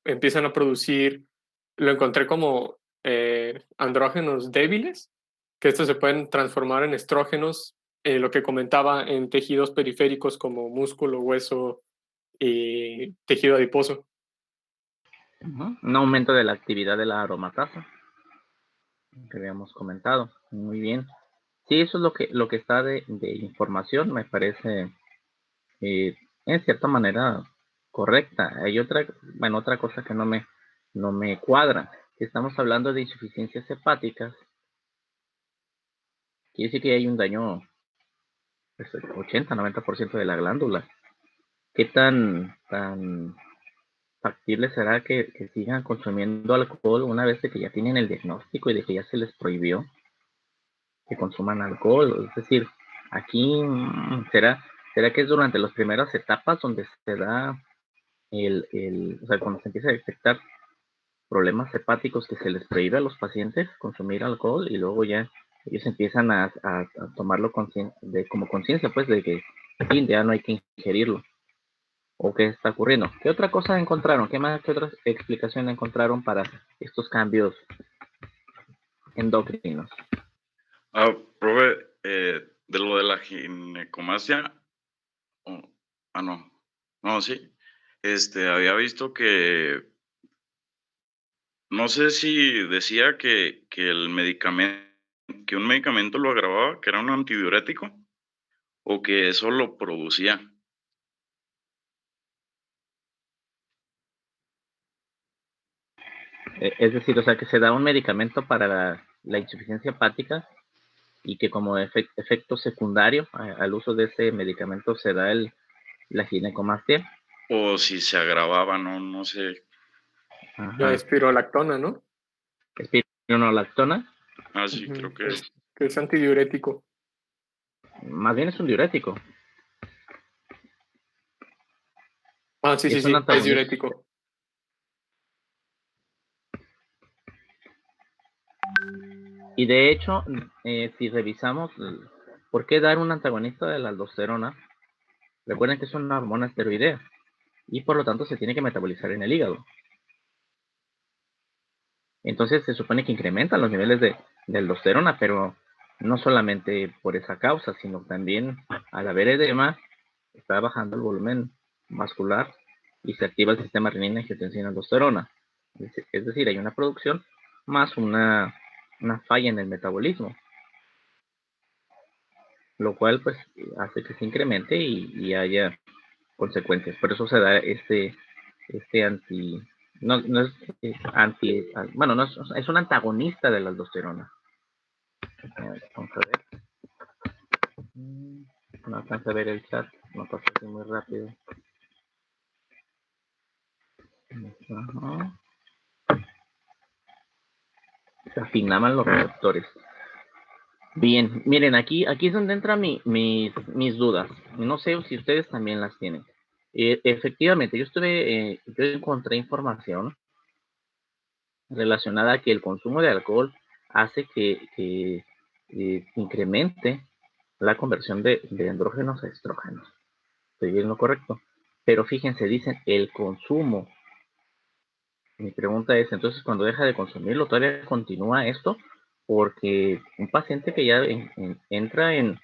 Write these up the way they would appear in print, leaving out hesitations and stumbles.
empiezan a producir, lo encontré como andrógenos débiles, que estos se pueden transformar en estrógenos, lo que comentaba, en tejidos periféricos como músculo, hueso y tejido adiposo. Un aumento de la actividad de la aromatasa, que habíamos comentado. Muy bien. Sí, eso es lo que está de información, me parece en cierta manera correcta. Hay otra cosa que no me cuadra. Si estamos hablando de insuficiencias hepáticas, quiere decir que hay un daño, pues, 80-90% de la glándula. ¿Qué tan factible será que sigan consumiendo alcohol una vez de que ya tienen el diagnóstico y de que ya se les prohibió que consuman alcohol? Es decir, aquí será que es durante las primeras etapas donde se da o sea, cuando se empieza a detectar problemas hepáticos, que se les prohíbe a los pacientes consumir alcohol y luego ya ellos empiezan a tomarlo como conciencia, pues, de que sí, ya no hay que ingerirlo? ¿O qué está ocurriendo? ¿Qué otra cosa encontraron? ¿Qué otra explicación encontraron para estos cambios endocrinos? Profe, de lo de la ginecomastia, no, no, sí, había visto que, no sé si decía que que un medicamento lo agravaba, que era un antidiurético, o que eso lo producía. Es decir, o sea, que se da un medicamento para la insuficiencia hepática y que como efecto secundario al uso de ese medicamento se da la ginecomastia. O si se agravaba, no sé. La Ajá. espirolactona, ¿no? Espironolactona, Sí, Ujú, creo que es. que es antidiurético. más bien es un diurético. Ah, sí, sí, Es un sí, es antagonista. diurético. Y de hecho, si revisamos, ¿por qué dar un antagonista de la aldosterona? Recuerden que es una hormona esteroidea y por lo tanto se tiene que metabolizar en el hígado. Entonces se supone que incrementan los niveles de aldosterona, pero no solamente por esa causa, sino también al haber edema, está bajando el volumen vascular y se activa el sistema renina-angiotensina-aldosterona. Es decir, hay una producción más una falla en el metabolismo, lo cual pues hace que se incremente y haya consecuencias. Por eso se da este anti, no es anti, bueno, no es un antagonista de la aldosterona. Vamos a ver. No alcanza a ver el chat, no pasa así muy rápido. Ajá. Se afinaban los receptores. Bien, miren, aquí es donde entran mis dudas. No sé si ustedes también las tienen. Efectivamente, yo encontré información relacionada a que el consumo de alcohol hace que incremente la conversión de andrógenos a estrógenos. Estoy bien lo correcto. Pero fíjense, dicen el consumo. Mi pregunta es, entonces, cuando deja de consumirlo, ¿todavía continúa esto? Porque un paciente que ya entra en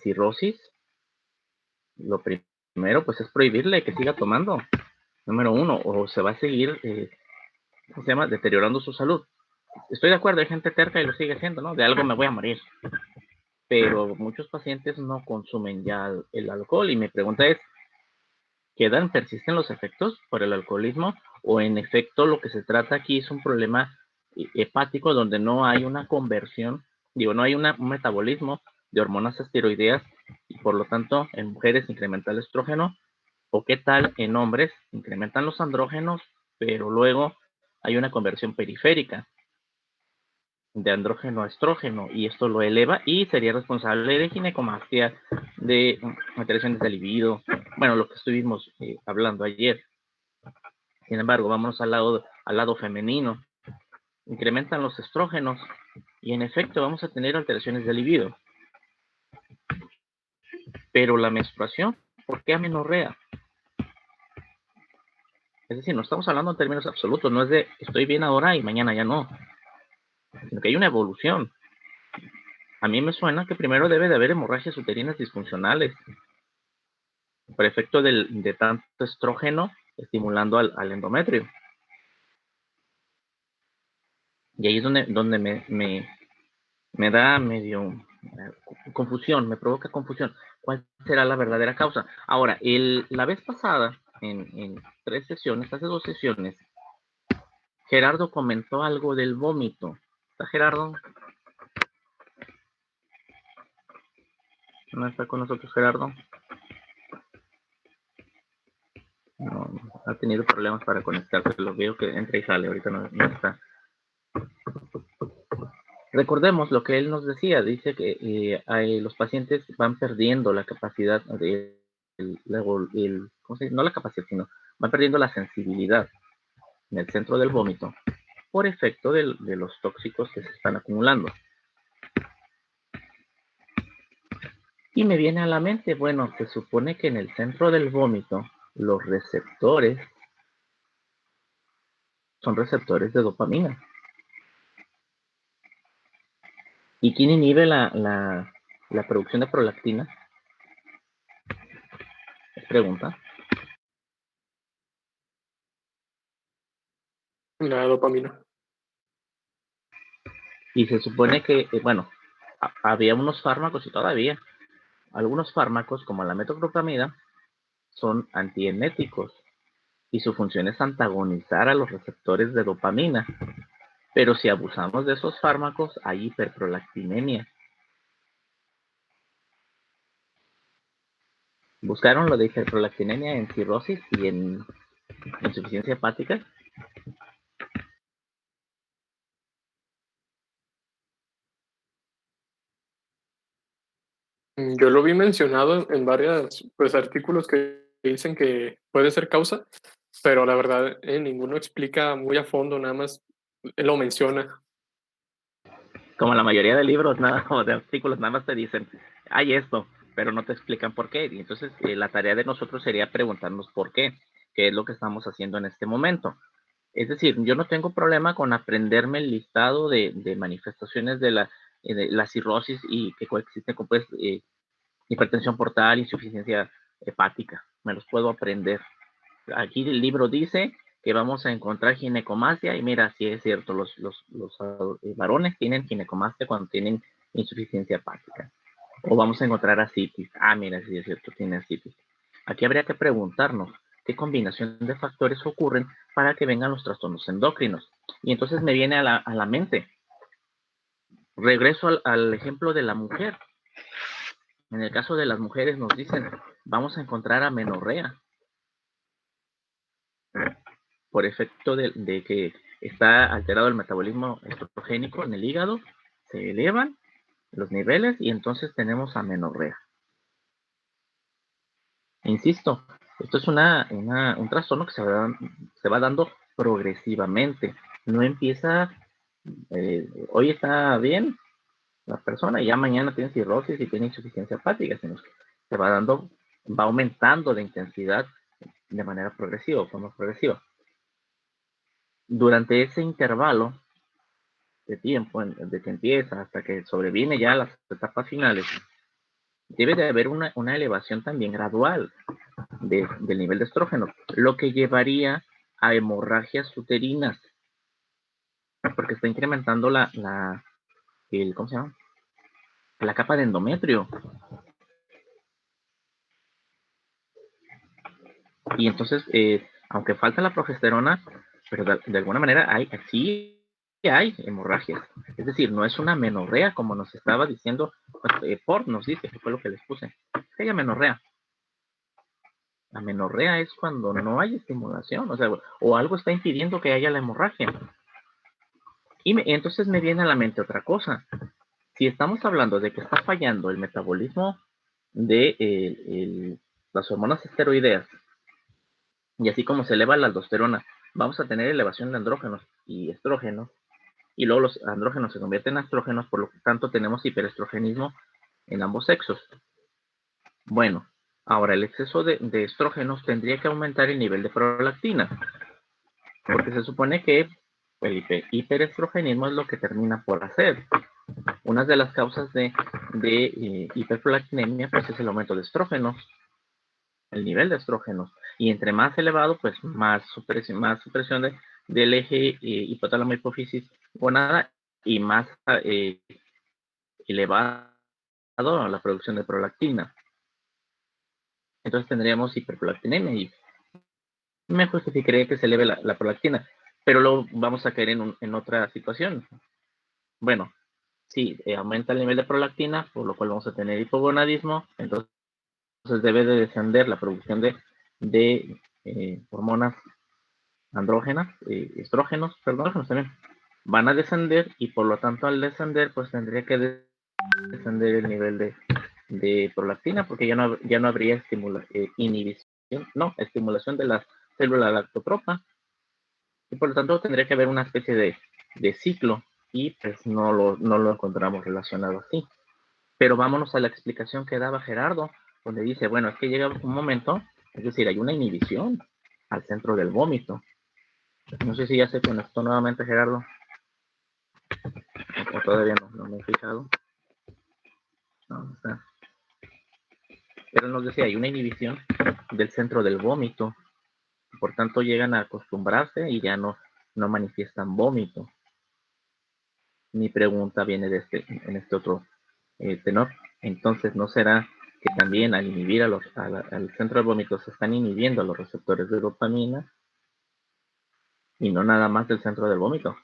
cirrosis, lo primero, pues, es prohibirle que siga tomando. Número uno, o se va a seguir, ¿cómo se llama?, deteriorando su salud. Estoy de acuerdo, hay gente terca y lo sigue haciendo, ¿no? De algo me voy a morir. Pero muchos pacientes no consumen ya el alcohol y mi pregunta es, persisten los efectos por el alcoholismo o en efecto lo que se trata aquí es un problema hepático donde no hay una conversión, no hay un metabolismo de hormonas esteroideas y por lo tanto en mujeres incrementa el estrógeno o qué tal en hombres incrementan los andrógenos pero luego hay una conversión periférica de andrógeno a estrógeno y esto lo eleva y sería responsable de ginecomastia, de alteraciones de libido, bueno, lo que estuvimos hablando ayer. Sin embargo, vámonos al lado femenino. Incrementan los estrógenos y en efecto vamos a tener alteraciones de libido. Pero la menstruación, ¿por qué amenorrea? Es decir, no estamos hablando en términos absolutos, no es de estoy bien ahora y mañana ya no, sino que hay una evolución. A mí me suena que primero debe de haber hemorragias uterinas disfuncionales por efecto de tanto estrógeno estimulando al endometrio. Y ahí es donde me da medio confusión, me provoca confusión. ¿Cuál será la verdadera causa? Ahora, la vez pasada, en 3 sesiones, hace 2 sesiones, Gerardo comentó algo del vómito. ¿Está Gerardo? ¿No está con nosotros Gerardo? No, ha tenido problemas para conectarse. Lo veo que entra y sale. Ahorita no está. Recordemos lo que él nos decía. Dice que los pacientes van perdiendo la capacidad de... ¿cómo se dice? No la capacidad, sino van perdiendo la sensibilidad en el centro del vómito por efecto de los tóxicos que se están acumulando. Y me viene a la mente, bueno, se supone que en el centro del vómito los receptores son receptores de dopamina. ¿Y quién inhibe la producción de prolactina? Es pregunta. La dopamina. Y se supone que, bueno, había unos fármacos y todavía, algunos fármacos como la metoclopramida son antieméticos y su función es antagonizar a los receptores de dopamina. Pero si abusamos de esos fármacos, hay hiperprolactinemia. ¿Buscaron lo de hiperprolactinemia en cirrosis y en insuficiencia hepática? Yo lo vi mencionado en varios artículos que dicen que puede ser causa, pero la verdad ninguno explica muy a fondo, nada más lo menciona. Como la mayoría de libros nada, o de artículos, nada más te dicen, hay esto, pero no te explican por qué. Y entonces la tarea de nosotros sería preguntarnos por qué es lo que estamos haciendo en este momento. Es decir, yo no tengo problema con aprenderme el listado de manifestaciones de la cirrosis y que coexisten con pues, hipertensión portal, insuficiencia hepática. Me los puedo aprender. Aquí el libro dice que vamos a encontrar ginecomastia y mira, sí es cierto, los varones tienen ginecomastia cuando tienen insuficiencia hepática. O vamos a encontrar ascitis. Ah, mira, sí es cierto, tiene ascitis. Aquí habría que preguntarnos qué combinación de factores ocurren para que vengan los trastornos endocrinos. Y entonces me viene a la mente. Regreso al ejemplo de la mujer. En el caso de las mujeres nos dicen, vamos a encontrar amenorrea por efecto de que está alterado el metabolismo estrogénico en el hígado, se elevan los niveles y entonces tenemos amenorrea. Insisto, esto es un trastorno que se va dando progresivamente. No empieza, hoy está bien la persona y ya mañana tiene cirrosis y tiene insuficiencia hepática, sino que se va dando, va aumentando de intensidad de manera progresiva, forma progresiva. Durante ese intervalo de tiempo, de que empieza hasta que sobreviene ya las etapas finales, debe de haber una elevación también gradual del nivel de estrógeno, lo que llevaría a hemorragias uterinas, porque está incrementando ¿cómo se llama? La capa de endometrio. Y entonces, aunque falta la progesterona, pero de alguna manera sí hay hemorragias. Es decir, no es una menorrea como nos estaba diciendo, Port nos dice, que fue lo que les puse, que hay amenorrea. La menorrea es cuando no hay estimulación, o sea, o algo está impidiendo que haya la hemorragia. Y entonces me viene a la mente otra cosa. Si estamos hablando de que está fallando el metabolismo de las hormonas esteroideas, y así como se eleva la aldosterona, vamos a tener elevación de andrógenos y estrógenos, y luego los andrógenos se convierten en estrógenos, por lo tanto tenemos hiperestrogenismo en ambos sexos. Bueno, Ahora, el exceso de estrógenos tendría que aumentar el nivel de prolactina, porque se supone que el hiperestrogenismo es lo que termina por hacer. Una de las causas de hiperprolactinemia pues es el aumento de estrógenos, el nivel de estrógenos, y entre más elevado, pues más supresión del eje hipotálamo hipófisis gonada y más elevado la producción de prolactina. Entonces tendríamos hiperprolactinemia y me justificaría que se eleve la prolactina, pero luego vamos a caer en otra situación. Bueno, sí, aumenta el nivel de prolactina, por lo cual vamos a tener hipogonadismo, entonces debe de descender la producción de hormonas andrógenas, estrógenos también, van a descender y por lo tanto al descender pues tendría que descender el nivel de prolactina porque ya no habría estimulación de la célula lactotropa y por lo tanto tendría que haber una especie de ciclo y pues no lo encontramos relacionado así. Pero vámonos a la explicación que daba Gerardo, donde dice, bueno, es que llega un momento, es decir, hay una inhibición al centro del vómito. No sé si ya se conectó nuevamente Gerardo, o todavía no me he fijado. No, o sea, pero nos decía, hay una inhibición del centro del vómito, por tanto llegan a acostumbrarse y ya no manifiestan vómito. Mi pregunta viene en este otro tenor. Entonces, ¿no será que también al inhibir al centro del vómito se están inhibiendo los receptores de dopamina y no nada más del centro del vómito?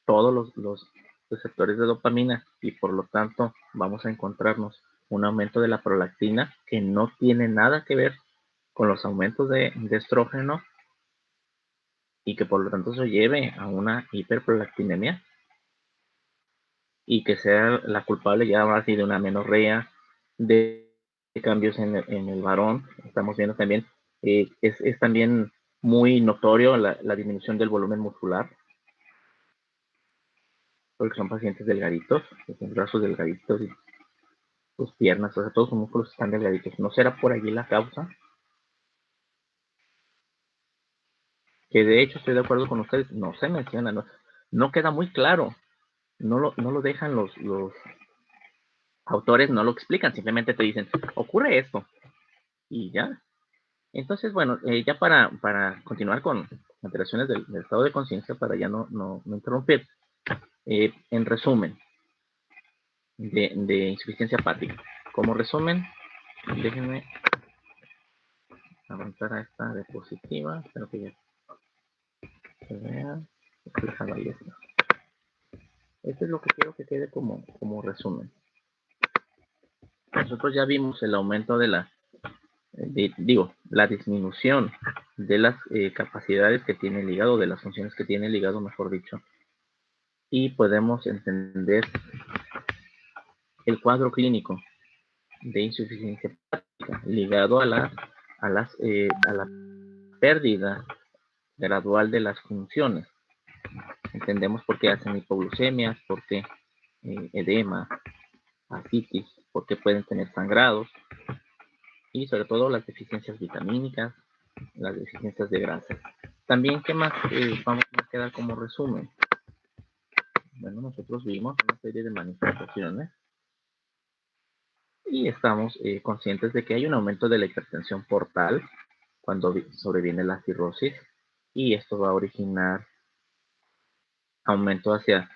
Todos los receptores de dopamina y por lo tanto vamos a encontrarnos un aumento de la prolactina que no tiene nada que ver con los aumentos de estrógeno y que por lo tanto se lleve a una hiperprolactinemia y que sea la culpable ya ahora sí de una menorrea, de cambios en el varón. Estamos viendo también, es también muy notorio la disminución del volumen muscular, porque son pacientes delgaditos, con brazos delgaditos y sus piernas, o sea, todos sus músculos están delgaditos. ¿No será por allí la causa? Que de hecho estoy de acuerdo con ustedes, no se menciona, no queda muy claro, no lo dejan los autores, no lo explican, simplemente te dicen, ocurre esto, y ya. Entonces, bueno, ya para continuar con alteraciones del estado de conciencia, para ya no interrumpir, en resumen, de insuficiencia hepática. Como resumen, déjenme avanzar a esta diapositiva, espero que ya se vea reflejado ahí esto. Esto es lo que quiero que quede como resumen. Nosotros ya vimos el aumento de la disminución de las capacidades que tiene el hígado, de las funciones que tiene el hígado, mejor dicho. Y podemos entender el cuadro clínico de insuficiencia hepática ligado a la pérdida gradual de las funciones. Entendemos por qué hacen hipoglucemias, por qué edema, ascitis, por qué pueden tener sangrados y sobre todo las deficiencias vitamínicas, las deficiencias de grasa. También, ¿qué más vamos a quedar como resumen? Bueno, nosotros vimos una serie de manifestaciones y estamos conscientes de que hay un aumento de la hipertensión portal cuando sobreviene la cirrosis y esto va a originar aumento hacia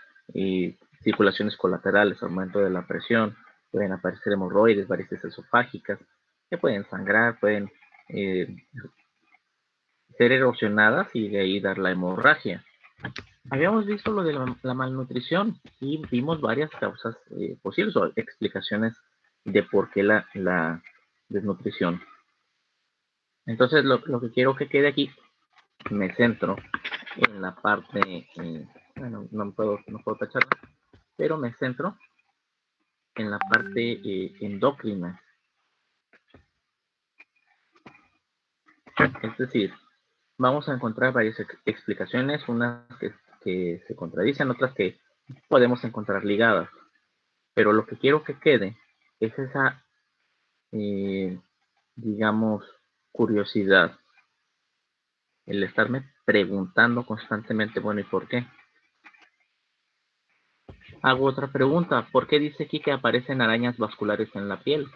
circulaciones colaterales, aumento de la presión, pueden aparecer hemorroides, varices esofágicas, que pueden sangrar, pueden ser erosionadas y de ahí dar la hemorragia. Habíamos visto lo de la malnutrición y vimos varias causas posibles o explicaciones de por qué la desnutrición. Entonces, lo que quiero que quede aquí, me centro en la parte, bueno, no puedo tacharla, pero me centro en la parte endocrina. Es decir, vamos a encontrar varias explicaciones, unas que se contradicen, otras que podemos encontrar ligadas. Pero lo que quiero que quede es esa digamos, curiosidad. El estarme preguntando constantemente, bueno, ¿y por qué? Hago otra pregunta. ¿Por qué dice aquí que aparecen arañas vasculares en la piel?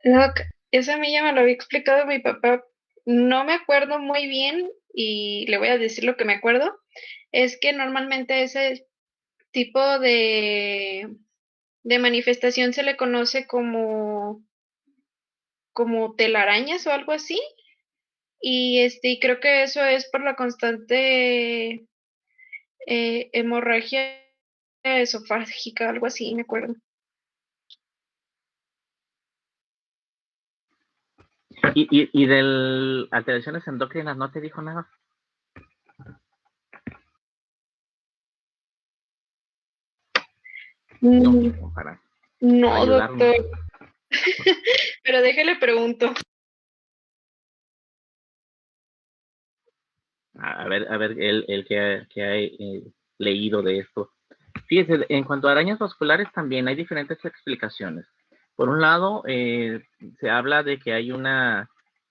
Doc, eso a mí ya me lo había explicado mi papá. No me acuerdo muy bien y le voy a decir lo que me acuerdo. Es que normalmente ese tipo de manifestación se le conoce como telarañas o algo así. Y creo que eso es por la constante hemorragia esofágica, algo así, me acuerdo. ¿Y de alteraciones endocrinas no te dijo nada? Yo, Mm, para no, ayudarnos. doctor. Pero déjele pregunto. A ver el que ha leído de esto. Fíjese, en cuanto a arañas vasculares también hay diferentes explicaciones. Por un lado, se habla de que hay un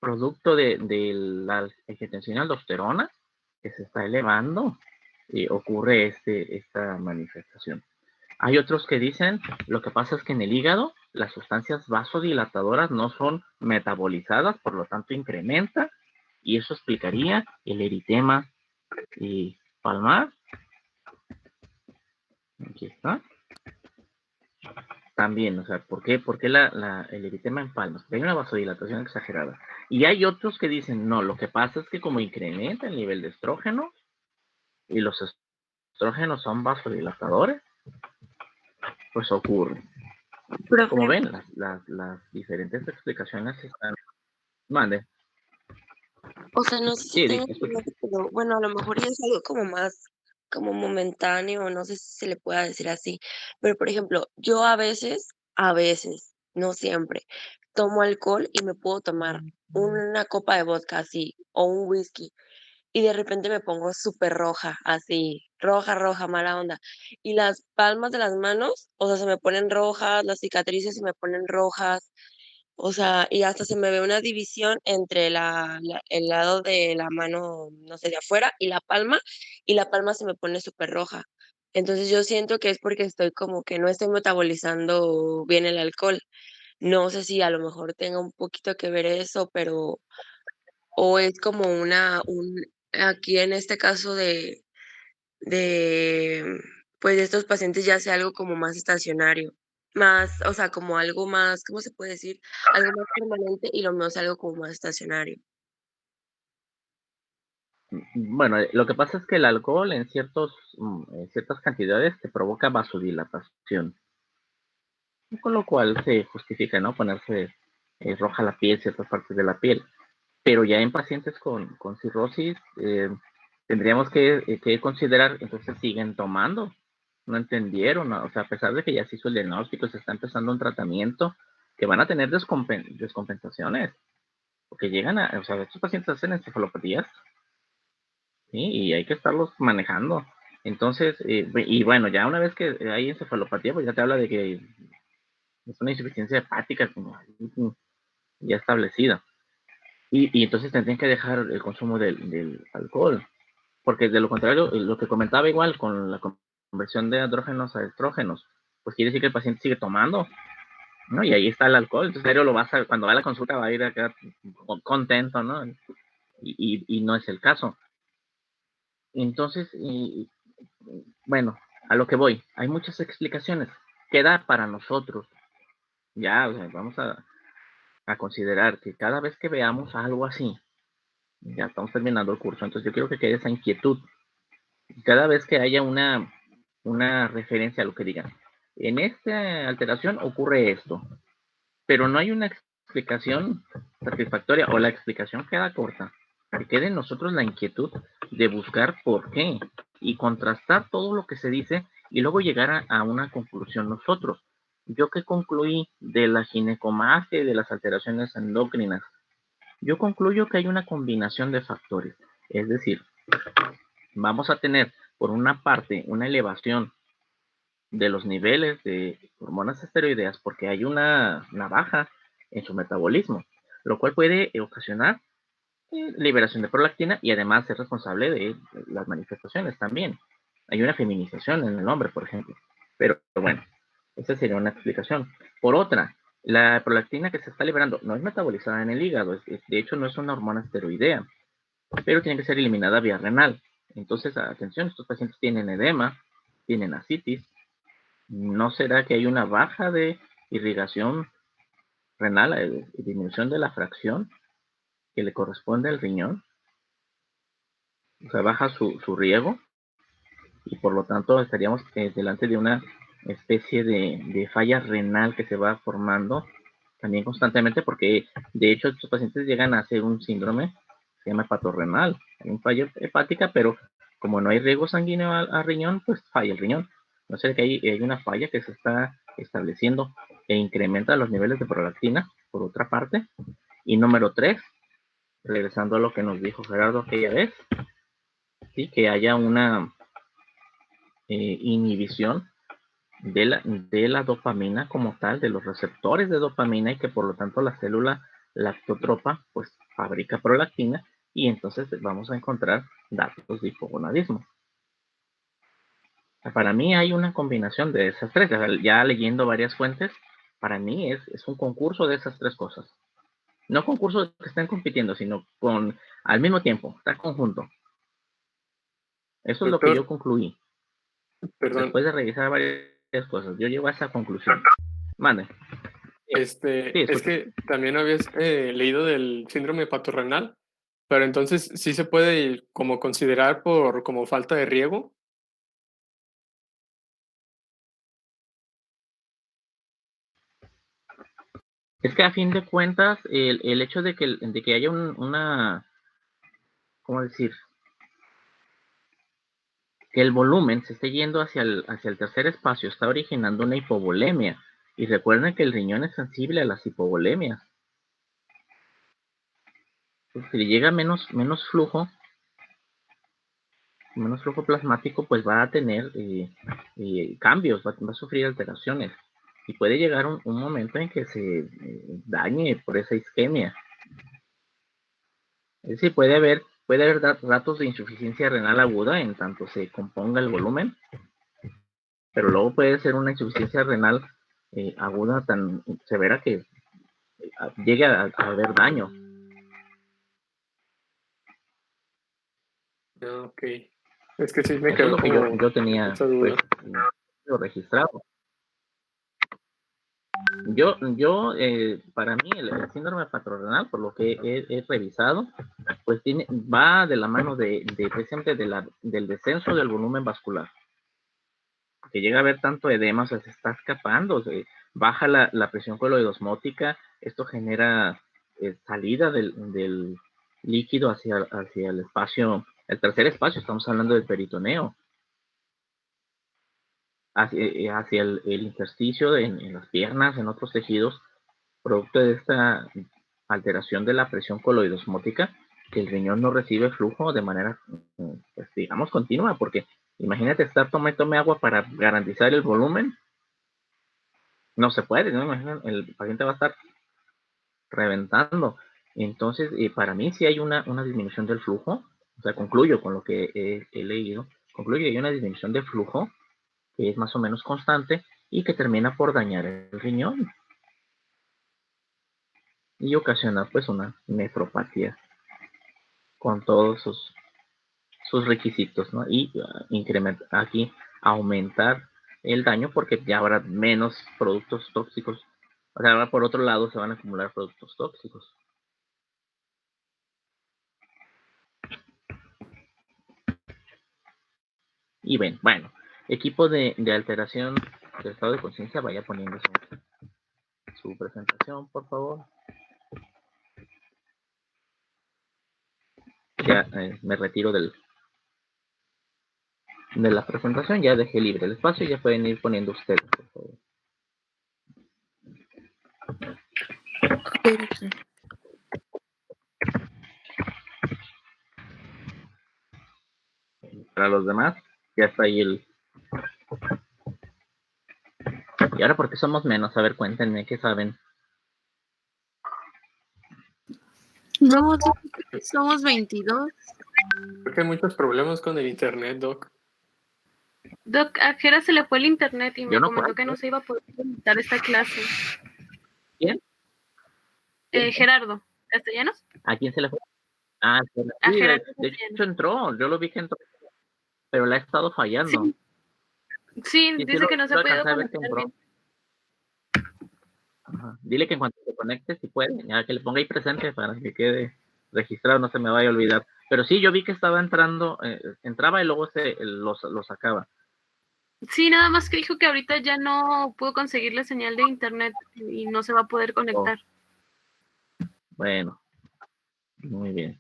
producto de la angiotensina-aldosterona que se está elevando y ocurre esta manifestación. Hay otros que dicen, lo que pasa es que en el hígado las sustancias vasodilatadoras no son metabolizadas, por lo tanto incrementa, y eso explicaría el eritema palmar. Aquí está. También, o sea, ¿por qué el eritema en palmas? Porque hay una vasodilatación exagerada. Y hay otros que dicen, no, lo que pasa es que como incrementa el nivel de estrógeno, y los estrógenos son vasodilatadores, pues ocurre. Como Profe, ven, las diferentes explicaciones están... Mande. o sea, no sé si Sí, tengo escucho. pero bueno, a lo mejor ya es algo como más como momentáneo, no sé si se le pueda decir así, pero por ejemplo, yo a veces, no siempre, tomo alcohol y me puedo tomar una copa de vodka así o un whisky y de repente me pongo súper roja, así, roja, roja, mala onda. Y las palmas de las manos, o sea, se me ponen rojas, las cicatrices se me ponen rojas. O sea, y hasta se me ve una división entre el lado de la mano, no sé, de afuera y la palma se me pone súper roja. Entonces, yo siento que es porque estoy como que no estoy metabolizando bien el alcohol. No sé si a lo mejor tenga un poquito que ver eso, pero o es como aquí en este caso de, pues, de estos pacientes ya sea algo como más estacionario, más, o sea, como algo más, ¿cómo se puede decir? Algo más permanente y lo mío es algo como más estacionario. Bueno, lo que pasa es que el alcohol en ciertas cantidades te provoca vasodilatación, con lo cual se justifica, ¿no? Ponerse roja la piel, ciertas partes de la piel. Pero ya en pacientes con cirrosis, tendríamos que considerar, entonces siguen tomando, no entendieron, ¿no? O sea, a pesar de que ya se hizo el diagnóstico, se está empezando un tratamiento, que van a tener descompensaciones, porque o sea, estos pacientes hacen encefalopatías, ¿sí? Y hay que estarlos manejando. Entonces, y bueno, ya una vez que hay encefalopatía, pues ya te habla de que es una insuficiencia hepática como ya establecida. Y entonces tendrían que dejar el consumo del alcohol, porque de lo contrario, lo que comentaba igual con la conversión de andrógenos a estrógenos, pues quiere decir que el paciente sigue tomando, ¿no? Y ahí está el alcohol, entonces cuando va a la consulta va a ir a quedar contento, ¿no? Y no es el caso. Entonces, bueno, a lo que voy, hay muchas explicaciones. Queda para nosotros, ya, o sea, vamos a considerar que cada vez que veamos algo así, ya estamos terminando el curso, entonces yo quiero que quede esa inquietud. Cada vez que haya una referencia a lo que digan, en esta alteración ocurre esto, pero no hay una explicación satisfactoria o la explicación queda corta, que quede en nosotros la inquietud de buscar por qué y contrastar todo lo que se dice y luego llegar a una conclusión nosotros. ¿Yo qué concluí de la ginecomastia y de las alteraciones endocrinas? Yo concluyo que hay una combinación de factores. Es decir, vamos a tener, por una parte, una elevación de los niveles de hormonas esteroideas porque hay una baja en su metabolismo, lo cual puede ocasionar liberación de prolactina y además es responsable de las manifestaciones también. Hay una feminización en el hombre, por ejemplo. Pero bueno, esa sería una explicación. Por otra, la prolactina que se está liberando no es metabolizada en el hígado, de hecho no es una hormona esteroidea, pero tiene que ser eliminada vía renal. Entonces, atención, estos pacientes tienen edema, tienen ascitis. ¿No será que hay una baja de irrigación renal, disminución de la fracción que le corresponde al riñón? O sea, baja su riego y por lo tanto estaríamos delante de una especie de falla renal que se va formando también constantemente porque de hecho estos pacientes llegan a hacer un síndrome que se llama hepatorrenal. Hay una falla hepática, pero como no hay riego sanguíneo al riñón, pues falla el riñón. No sé que hay una falla que se está estableciendo e incrementa los niveles de prolactina, por otra parte. Y número 3, regresando a lo que nos dijo Gerardo aquella vez, ¿sí? Que haya una inhibición de la dopamina como tal, de los receptores de dopamina y que por lo tanto la célula lactotropa pues fabrica prolactina y entonces vamos a encontrar datos de hipogonadismo. Para mí hay una combinación de esas tres, ya leyendo varias fuentes, para mí es un concurso de esas tres cosas. No concursos que estén compitiendo, sino al mismo tiempo, está conjunto. Eso es lo que yo concluí. Perdón. Después de revisar varias cosas, yo llego a esa conclusión. Mande. Es que también habías leído del síndrome hepatorrenal, pero entonces sí se puede como considerar como falta de riego. Es que a fin de cuentas, el hecho de que haya una, ¿cómo decir? Que el volumen se esté yendo hacia el tercer espacio está originando una hipovolemia. Y recuerden que el riñón es sensible a las hipovolemias. Si le llega menos flujo plasmático, pues va a tener cambios, va a sufrir alteraciones. Y puede llegar un momento en que se dañe por esa isquemia. Es decir, puede haber ratos de insuficiencia renal aguda en tanto se componga el volumen, pero luego puede ser una insuficiencia renal aguda tan severa que llegue a haber daño. Ok. Es que sí me Eso quedó es lo que yo tenía pues, registrado. Para mí, el síndrome hepatorrenal, por lo que he revisado, pues va de la mano precisamente del descenso del volumen vascular. Que llega a haber tanto edema, o sea, se está escapando, baja la presión coloidosmótica, esto genera salida del líquido hacia el espacio, el tercer espacio, estamos hablando del peritoneo, hacia el intersticio en las piernas, en otros tejidos, producto de esta alteración de la presión coloidosmótica, que el riñón no recibe flujo de manera, pues, digamos, continua, porque imagínate estar tome agua para garantizar el volumen, no se puede, ¿no? Imagínate, el paciente va a estar reventando. Entonces, para mí sí hay una disminución del flujo, o sea, concluyo con lo que he leído, concluyo que hay una disminución del flujo que es más o menos constante y que termina por dañar el riñón y ocasionar pues una nefropatía con todos sus requisitos, ¿no? Y aumentar el daño porque ya habrá menos productos tóxicos. O sea, ahora por otro lado se van a acumular productos tóxicos. Y bueno, equipo de alteración del estado de conciencia, vaya poniendo su presentación, por favor. Ya me retiro de la presentación, ya dejé libre el espacio, ya pueden ir poniendo ustedes, por favor. Ok, doctor. Para los demás, ya está ahí el... Y ahora, ¿por qué somos menos? A ver, cuéntenme, ¿qué saben? No, somos 22. Creo que hay muchos problemas con el internet, Doc. Doc, a Jera se le fue el internet y Yo me no comentó puedo. que no se iba a poder conectar esta clase. ¿Quién? Gerardo, ¿Castellanos? ¿A quién se le fue? Ah, sí, A de Gerardo hecho Castellanos. entró, yo lo vi que entró, pero la ha estado fallando. Sí, sí, Sí, dice que no se lo ha podido alcancé a ver que conectar entró. bien. Ajá. Dile que en cuanto se conecte, si puede, ya que le ponga ahí presente para que quede registrado, no se me vaya a olvidar. Pero sí, yo vi que estaba entrando, entraba y luego lo sacaba. Sí, nada más que dijo que ahorita ya no pudo conseguir la señal de internet y no se va a poder conectar. Bueno, muy bien.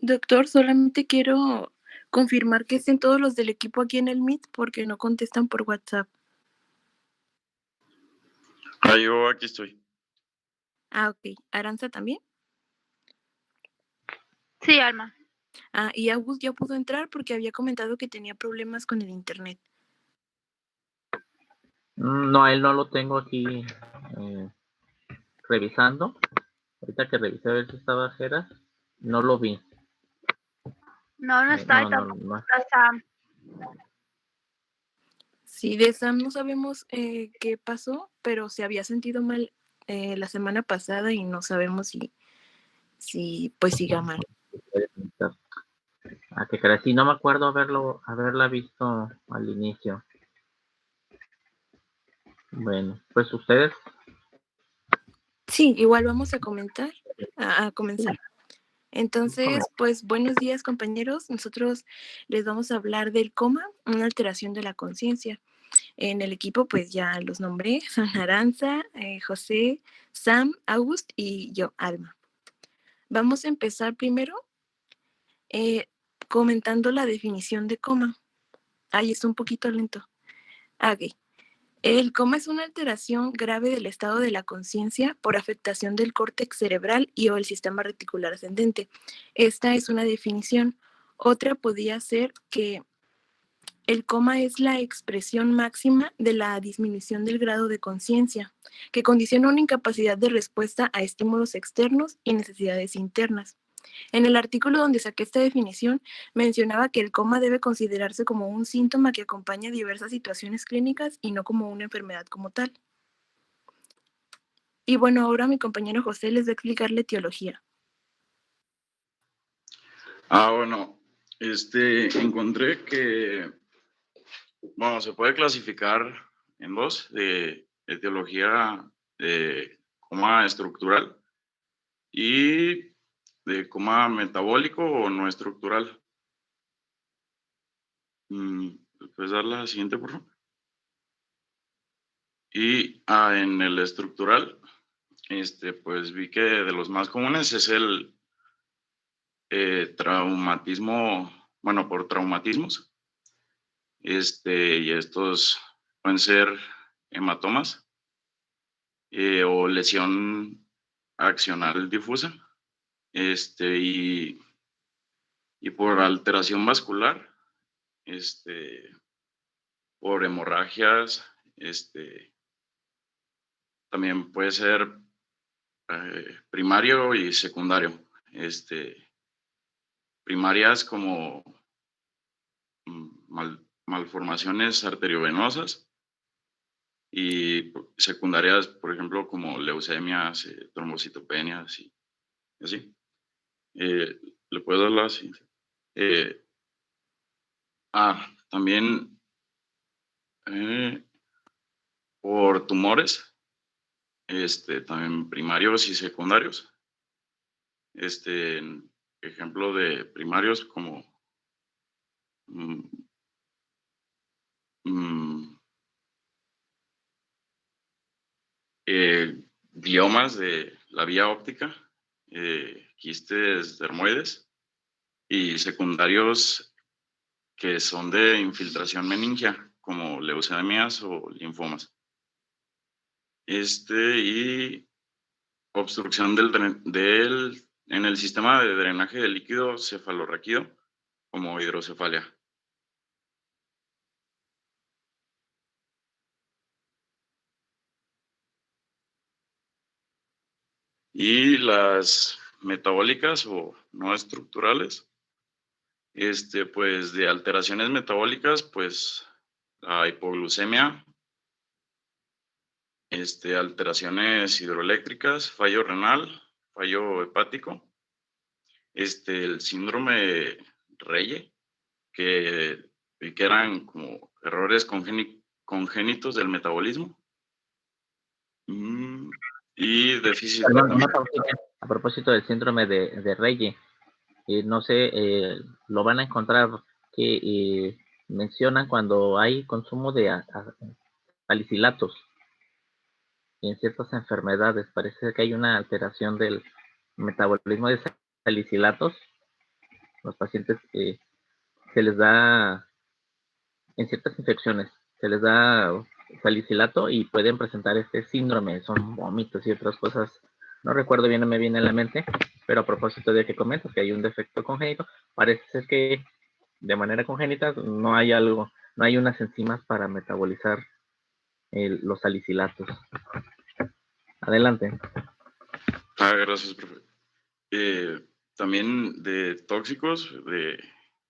Doctor, solamente quiero confirmar que estén todos los del equipo aquí en el Meet porque no contestan por WhatsApp. Yo aquí estoy. Ah, ok. ¿Aranza también? Sí, Alma. Ah, y Agus ya pudo entrar porque había comentado que tenía problemas con el internet. No, él no lo tengo aquí revisando. Ahorita que revisé a ver si estaba Jera, no lo vi. No está, y tampoco no. está Sam. Sí, de Sam no sabemos qué pasó, pero se había sentido mal la semana pasada y no sabemos si pues siga mal. Ah, que crees, sí, no me acuerdo haberla visto al inicio. Bueno, pues ustedes. Sí, igual vamos a comenzar. Entonces, pues buenos días compañeros. Nosotros les vamos a hablar del coma, una alteración de la conciencia. En el equipo pues ya los nombré, son Aranza, José, Sam, August y yo, Alma. Vamos a empezar primero comentando la definición de coma. Ahí está un poquito lento. Ok. El coma es una alteración grave del estado de la conciencia por afectación del córtex cerebral y o el sistema reticular ascendente. Esta es una definición. Otra podría ser que el coma es la expresión máxima de la disminución del grado de conciencia, que condiciona una incapacidad de respuesta a estímulos externos y necesidades internas. En el artículo donde saqué esta definición, mencionaba que el coma debe considerarse como un síntoma que acompaña diversas situaciones clínicas y no como una enfermedad como tal. Y bueno, ahora mi compañero José les va a explicar la etiología. Bueno, encontré que, bueno, se puede clasificar en dos, de etiología de coma estructural y de coma metabólico o no estructural. ¿Puedes dar la siguiente, por favor? Y en el estructural, pues vi que de los más comunes es el traumatismo, bueno, por traumatismos. Y estos pueden ser hematomas o lesión accional difusa. Y por alteración vascular, por hemorragias, también puede ser primario y secundario. Primarias como malformaciones arteriovenosas y secundarias, por ejemplo, como leucemias, trombocitopenias y así. ¿Le puedo dar la siguiente? También por tumores, también primarios y secundarios. Ejemplo de primarios como gliomas de la vía óptica, quistes dermoides, y secundarios que son de infiltración meningia, como leucemias o linfomas. Y obstrucción en el sistema de drenaje del líquido cefalorraquídeo, como hidrocefalia. Y las metabólicas o no estructurales, pues de alteraciones metabólicas, pues la hipoglucemia, alteraciones hidroeléctricas, fallo renal, fallo hepático, el síndrome Reye, que eran como errores congénitos del metabolismo, y déficit de Perdón, una pausita. A propósito del síndrome de Reye, no sé, lo van a encontrar que mencionan cuando hay consumo de salicilatos en ciertas enfermedades. Parece que hay una alteración del metabolismo de salicilatos. Los pacientes se les da, en ciertas infecciones, se les da salicilato y pueden presentar este síndrome. Son vómitos y otras cosas. No recuerdo bien, no me viene a la mente, pero a propósito de que comentas que hay un defecto congénito, parece ser que de manera congénita no hay unas enzimas para metabolizar los salicilatos. Adelante. Gracias, profe. También de tóxicos,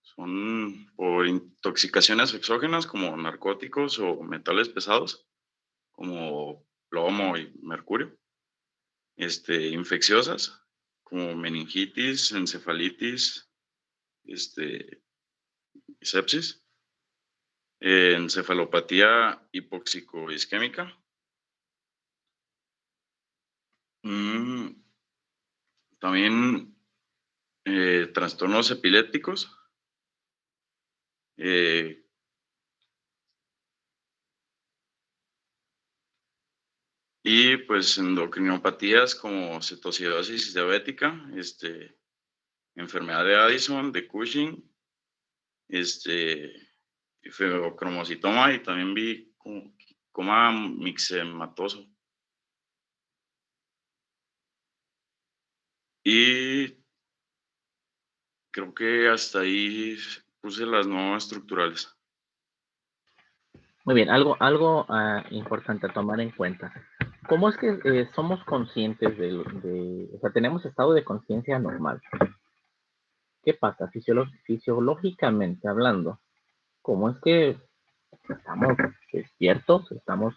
son por intoxicaciones exógenas como narcóticos o metales pesados, como plomo y mercurio. Infecciosas, como meningitis, encefalitis, sepsis. Encefalopatía hipoxicoisquémica. También trastornos epilépticos. Y pues endocrinopatías como cetocidosis diabética, enfermedad de Addison, de Cushing, feocromocitoma, y también vi coma mixematoso. Y creo que hasta ahí puse las no estructurales. Muy bien, algo importante a tomar en cuenta. ¿Cómo es que somos conscientes o sea, tenemos estado de conciencia normal? ¿Qué pasa? Fisiológicamente hablando, ¿cómo es que estamos despiertos? Estamos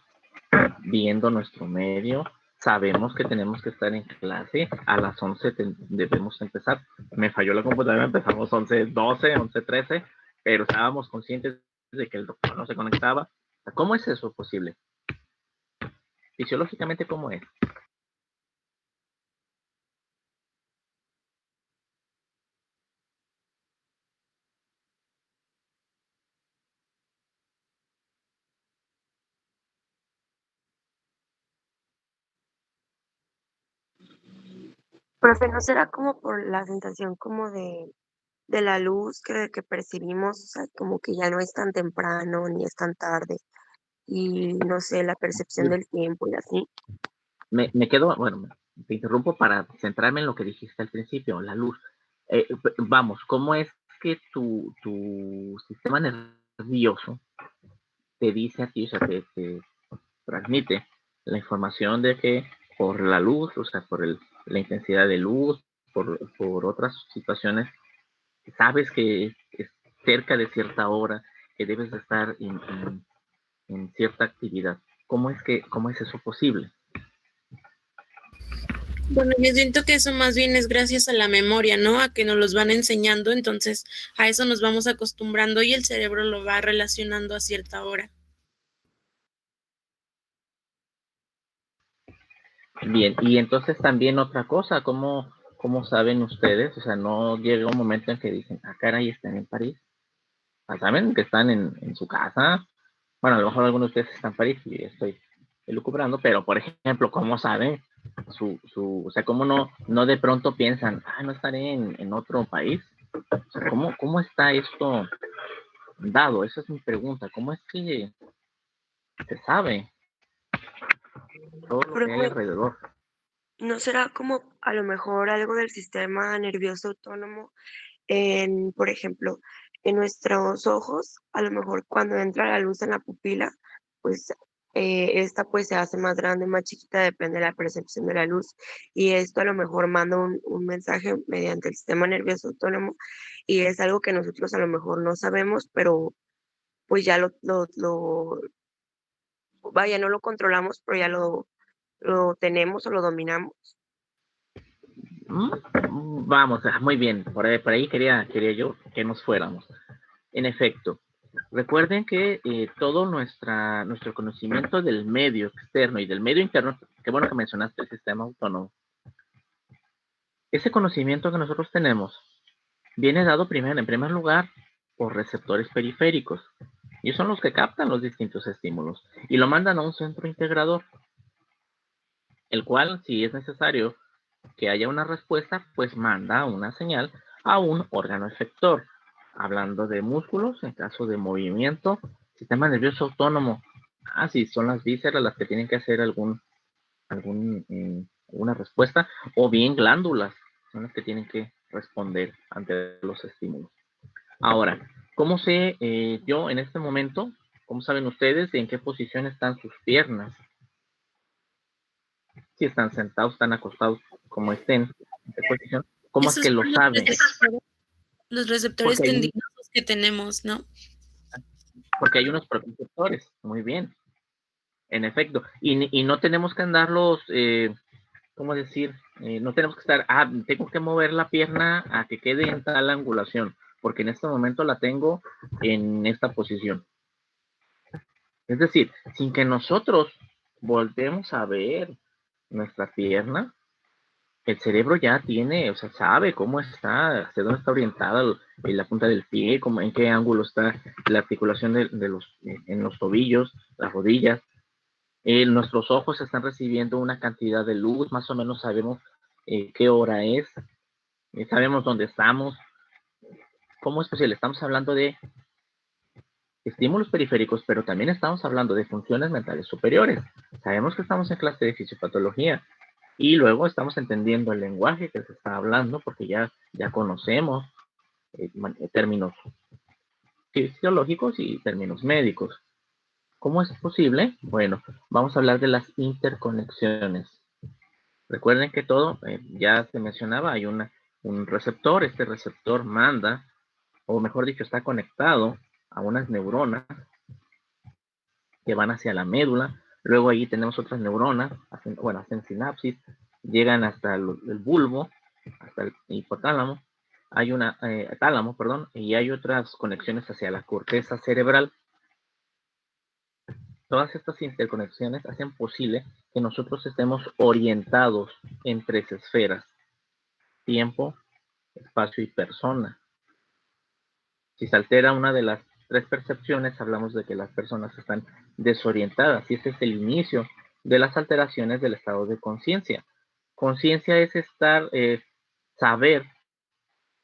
viendo nuestro medio, sabemos que tenemos que estar en clase, a las 11 debemos empezar. Me falló la computadora, empezamos 11:12, 11:13, pero estábamos conscientes de que el doctor no se conectaba. ¿Cómo es eso posible? Fisiológicamente, ¿cómo es? Profe, ¿no será como por la sensación como de la luz que percibimos? O sea, como que ya no es tan temprano ni es tan tarde. Y no sé, la percepción del tiempo y así. Me quedo, bueno, te interrumpo para centrarme en lo que dijiste al principio, la luz. Vamos, ¿cómo es que tu sistema nervioso te dice a ti, o sea, te transmite la información de que por la luz, o sea, por la intensidad de luz, por otras situaciones, sabes que es cerca de cierta hora, que debes de estar en cierta actividad? ¿Cómo es eso posible? Bueno, yo siento que eso más bien es gracias a la memoria, ¿no? A que nos los van enseñando, entonces a eso nos vamos acostumbrando y el cerebro lo va relacionando a cierta hora. Bien, y entonces también otra cosa, ¿cómo saben ustedes? O sea, no llega un momento en que dicen, ah, caray, están en París. Saben que están en su casa. Bueno, a lo mejor algunos de ustedes están en París y estoy elucubrando, pero por ejemplo, ¿cómo saben o sea, cómo no de pronto piensan, no estaré en otro país. O sea, ¿cómo está esto dado? Esa es mi pregunta. ¿Cómo es que se sabe todo lo que hay Profe, alrededor? ¿no será como a lo mejor algo del sistema nervioso autónomo por ejemplo, en nuestros ojos, a lo mejor cuando entra la luz en la pupila, pues esta pues se hace más grande, más chiquita, depende de la percepción de la luz, y esto a lo mejor manda un mensaje mediante el sistema nervioso autónomo, y es algo que nosotros a lo mejor no sabemos, pero pues ya vaya, no lo controlamos, pero ya lo tenemos o lo dominamos. Vamos, muy bien, por ahí quería yo que nos fuéramos. En efecto, recuerden que todo nuestro conocimiento del medio externo y del medio interno, qué bueno que mencionaste el sistema autónomo, ese conocimiento que nosotros tenemos viene dado en primer lugar por receptores periféricos, y son los que captan los distintos estímulos y lo mandan a un centro integrador, el cual, si es necesario que haya una respuesta, pues manda una señal a un órgano efector. Hablando de músculos, en caso de movimiento, sistema nervioso autónomo. Sí, son las vísceras las que tienen que hacer una respuesta, o bien glándulas son las que tienen que responder ante los estímulos. Ahora, ¿cómo sé yo en este momento? ¿Cómo saben ustedes en qué posición están sus piernas? Si están sentados, están acostados, como estén, en qué posición. ¿Cómo es Esos que lo son saben? los receptores Porque hay, tendinosos que tenemos, ¿no? porque hay unos propulsores, muy bien, en efecto. Y no tenemos que andarlos, ¿cómo decir? No tenemos que estar, tengo que mover la pierna a que quede en tal angulación, porque en este momento la tengo en esta posición. Es decir, sin que nosotros volvemos a ver nuestra pierna, el cerebro ya tiene, o sea, sabe cómo está, hacia dónde está orientada la punta del pie, en qué ángulo está la articulación en los tobillos, las rodillas. Nuestros ojos están recibiendo una cantidad de luz, más o menos sabemos qué hora es, sabemos dónde estamos. ¿Cómo es posible? Estamos hablando de estímulos periféricos, pero también estamos hablando de funciones mentales superiores. Sabemos que estamos en clase de fisiopatología y luego estamos entendiendo el lenguaje que se está hablando porque ya conocemos términos fisiológicos y términos médicos. ¿Cómo es posible? Bueno, vamos a hablar de las interconexiones. Recuerden que todo, ya se mencionaba, hay un receptor. Este receptor manda, o mejor dicho, está conectado a unas neuronas que van hacia la médula. Luego ahí tenemos otras neuronas, hacen sinapsis, llegan hasta el bulbo, hasta el hipotálamo. Hay tálamo, perdón, y hay otras conexiones hacia la corteza cerebral. Todas estas interconexiones hacen posible que nosotros estemos orientados en 3 esferas: tiempo, espacio y persona. Si se altera una de las 3 percepciones, hablamos de que las personas están desorientadas, y ese es el inicio de las alteraciones del estado de conciencia. Conciencia es saber,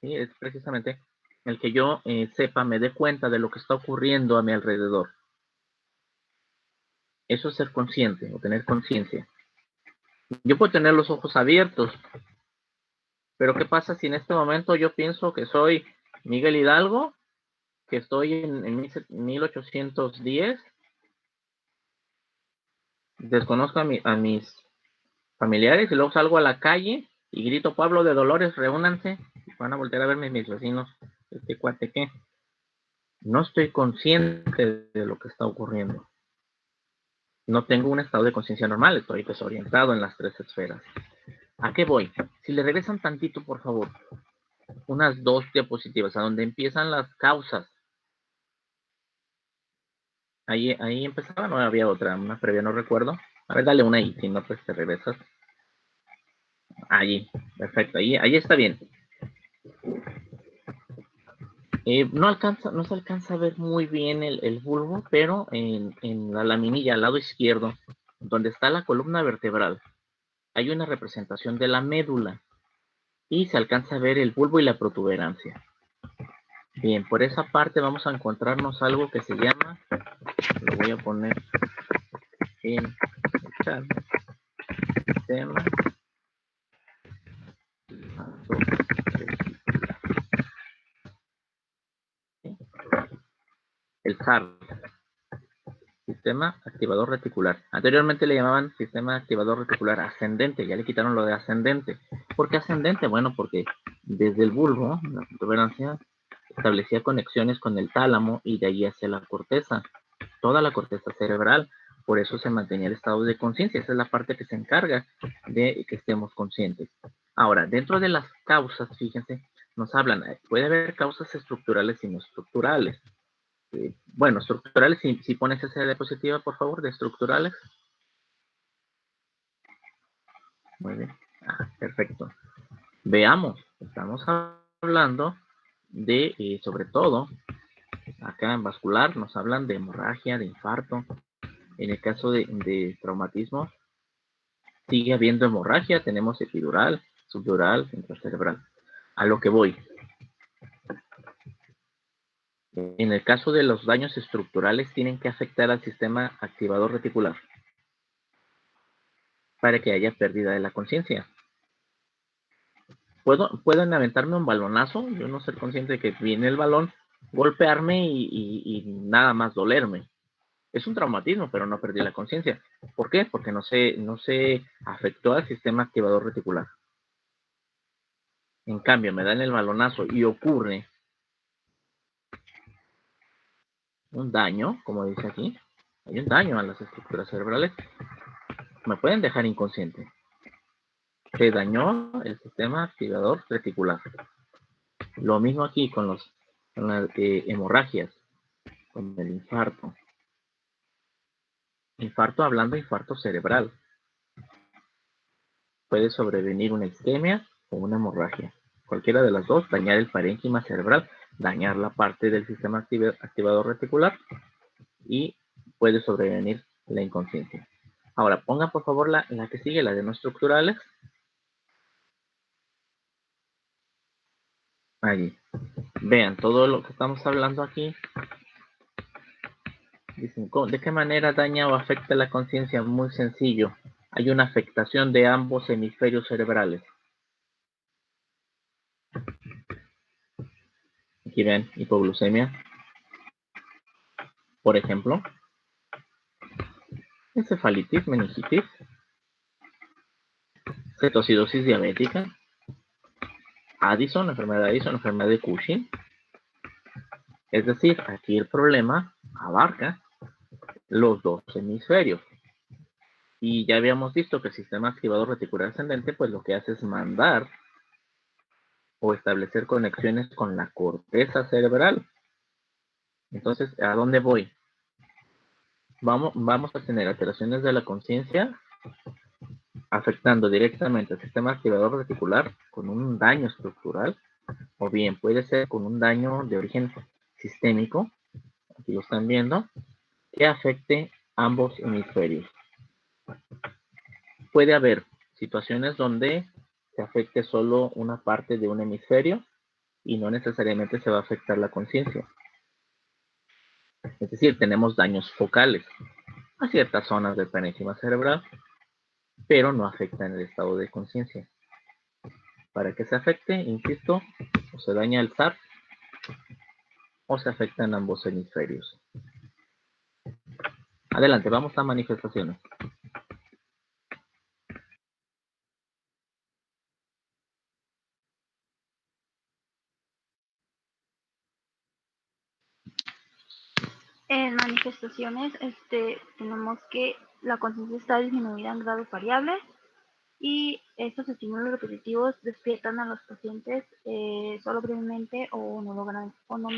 ¿sí? Es precisamente el que yo sepa, me dé cuenta de lo que está ocurriendo a mi alrededor. Eso es ser consciente o tener conciencia. Yo puedo tener los ojos abiertos, pero ¿qué pasa si en este momento yo pienso que soy Miguel Hidalgo, que estoy en 1810, desconozco a mis familiares y luego salgo a la calle y grito: Pablo de Dolores, reúnanse? Van a voltear a verme mis vecinos. ¿Este cuate qué? No estoy consciente de lo que está ocurriendo. No tengo un estado de conciencia normal, estoy desorientado en las 3 esferas. ¿A qué voy? Si le regresan tantito, por favor, unas 2 diapositivas, a donde empiezan las causas. Ahí empezaba, no había otra, una previa, no recuerdo. A ver, dale una ahí, si no, pues te regresas. Allí, perfecto, ahí está bien. No se alcanza a ver muy bien el bulbo, pero en la laminilla al lado izquierdo, donde está la columna vertebral, hay una representación de la médula y se alcanza a ver el bulbo y la protuberancia. Bien, por esa parte vamos a encontrarnos algo que se llama, lo voy a poner en el chat, sistema el SAR, sistema activador reticular. Anteriormente le llamaban sistema activador reticular ascendente, ya le quitaron lo de ascendente. ¿Por qué ascendente? Bueno, porque desde el bulbo, la protuberancia, establecía conexiones con el tálamo y de ahí hacia la corteza, toda la corteza cerebral. Por eso se mantenía el estado de conciencia. Esa es la parte que se encarga de que estemos conscientes. Ahora, dentro de las causas, fíjense, nos hablan, puede haber causas estructurales y no estructurales. Bueno, estructurales, si pones esa diapositiva, por favor, de estructurales. Muy bien. Perfecto. Veamos, estamos hablando de, sobre todo, acá en vascular, nos hablan de hemorragia, de infarto. En el caso de traumatismo, sigue habiendo hemorragia, tenemos epidural, subdural, intracerebral. A lo que voy. En el caso de los daños estructurales, tienen que afectar al sistema activador reticular para que haya pérdida de la conciencia. ¿Pueden aventarme un balonazo? Yo no ser consciente de que viene el balón, golpearme y nada más dolerme. Es un traumatismo, pero no perdí la conciencia. ¿Por qué? Porque no se afectó al sistema activador reticular. En cambio, me dan el balonazo y ocurre un daño, como dice aquí. Hay un daño a las estructuras cerebrales. Me pueden dejar inconsciente. Se dañó el sistema activador reticular. Lo mismo aquí con las hemorragias, con el infarto. Infarto, hablando de infarto cerebral. Puede sobrevenir una isquemia o una hemorragia. Cualquiera de las dos, dañar el parénquima cerebral, dañar la parte del sistema activador reticular y puede sobrevenir la inconsciencia. Ahora, pongan por favor la que sigue, la de no estructurales. Allí. Vean, todo lo que estamos hablando aquí. Dicen, ¿de qué manera daña o afecta la conciencia? Muy sencillo. Hay una afectación de ambos hemisferios cerebrales. Aquí ven, hipoglucemia. Por ejemplo, encefalitis, meningitis, cetocidosis diabética, Addison, enfermedad de Cushing. Es decir, aquí el problema abarca los dos hemisferios. Y ya habíamos visto que el sistema activador reticular ascendente, pues lo que hace es mandar o establecer conexiones con la corteza cerebral. Entonces, ¿a dónde voy? Vamos a tener alteraciones de la conciencia afectando directamente al sistema activador reticular con un daño estructural, o bien puede ser con un daño de origen sistémico, aquí lo están viendo, que afecte ambos hemisferios. Puede haber situaciones donde se afecte solo una parte de un hemisferio y no necesariamente se va a afectar la conciencia. Es decir, tenemos daños focales a ciertas zonas del parénquima cerebral, pero no afectan el estado de conciencia. Para que se afecte, insisto, o se daña el SAR o se afectan ambos hemisferios. Adelante, vamos a manifestaciones. En manifestaciones, tenemos que la conciencia está disminuida en grados variables y estos estímulos repetitivos despiertan a los pacientes solo brevemente o no lo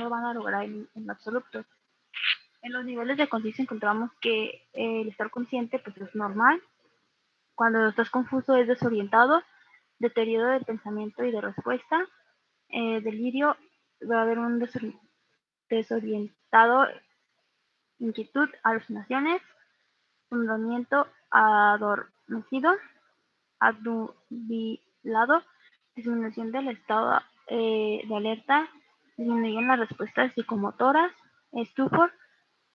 van a lograr en absoluto. En los niveles de conciencia encontramos que el estar consciente pues es normal. Cuando estás confuso es desorientado, deterioro del pensamiento y de respuesta, delirio, va a haber un desorientado, inquietud, alucinaciones, hundimiento adormecido, adnubilado, disminución del estado de alerta, disminuyen las respuestas psicomotoras, estupor,